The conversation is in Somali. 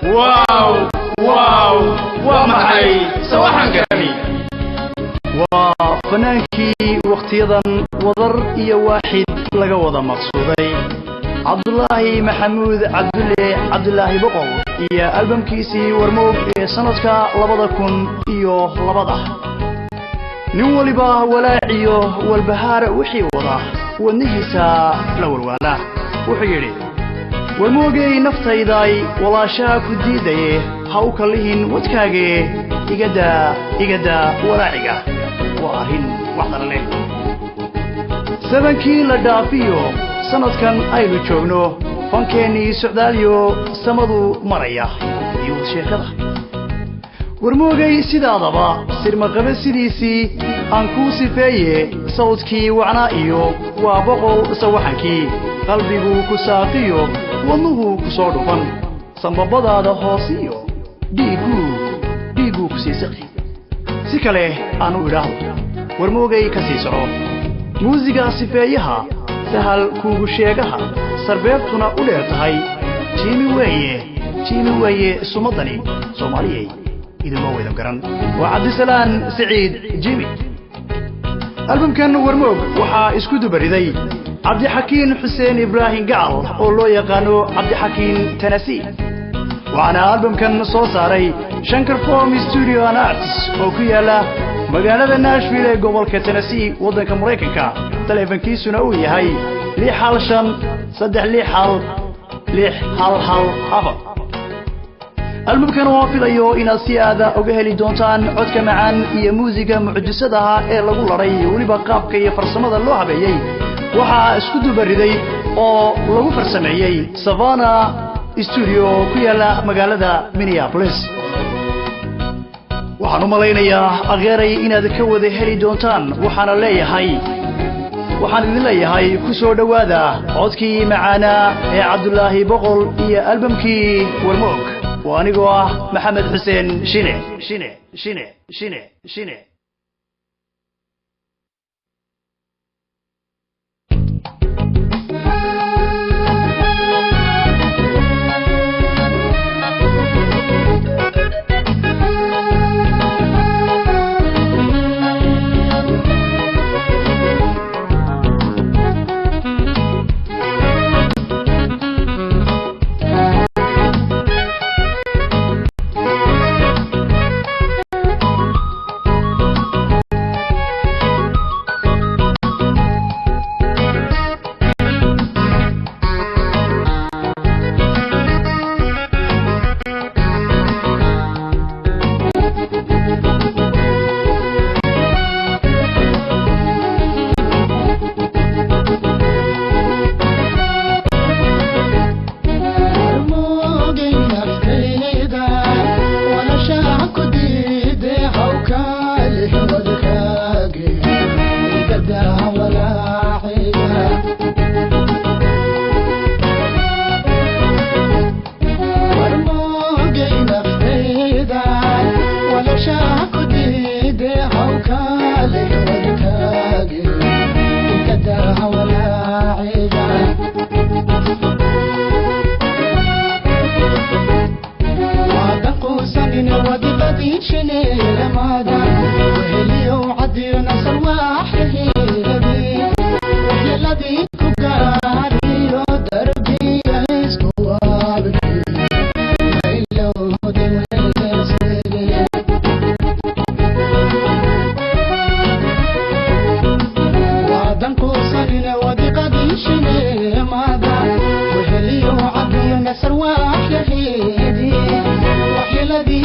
واو واو ومحي سواحن كامي وفنانكي وقتيضا وضر إيا واحد لقوضا مقصودي عبد الله محمود عبد الله بقل إيا ألبوم كيسي ورموب سنتك لبضكن إيو لبضه نولي باه ولاعيو والبهار وحي وضه ونهيسا لو الوالا وحيري والموغي نفتايداي ولا شاكو ديداي هاوكا لهن ودكاغي إيقادا ولاعيقا وارهن وحضر لين سبنكي لدافيو sanadkan aynu joogno fankeenii socdaaliyo samadu maraya iyo sheekada warmoogay sidaadaba sirmaqaba sidiisii aan ku sifeeye sawdkii wacnaa iyo waa boqol sawaxankii qalbigu ku saaqiyo wadnuhu ku soo dhufan sanbabadaada hoosiyo dhiigu ku sii saqi si kale aanu idhaahdo warmoogay ka sii soco muusiga sifeeyaha سهل كوب الشيخها سربيبتنا أولئتهاي جيمي ويه سمطني صوماليي إذا ما ويدم كرن وعبد السلام سعيد جيمي ألبوم كان ورموك وحا اسكودو بريدي عبد الحكيم حسين إبراهيم قال أولو يقانو عبد الحكيم تنسي وعنا ألبوم كان صوصاري شنكر فوم ستوديو أن آرتس وكيالا مقالة ناشفيل قبل كتنسي وضنك مريكنكا تلفنكيسونا uu yahay 656 albumkan waa filayo inaad si aada uga heli doontaan codka macaan iyo muusiga mucjisadaha ee lagu laray waliba qaabka iyo farsamada loo habeeyay waxa isku dubariday oo lagu farsameeyay Savannah Studio ku yaala magaalada Minneapolis waxaan u malaynayaa ageeray inaad ka wada heli doontaan waxaana leeyahay waxaan idin leeyahay ku soo dhawaada codkii macaana ee Cabdullaahi Boqol iyo albumkii Warmoog waanigoo ah Maxamed Xuseen Shine وحي الذي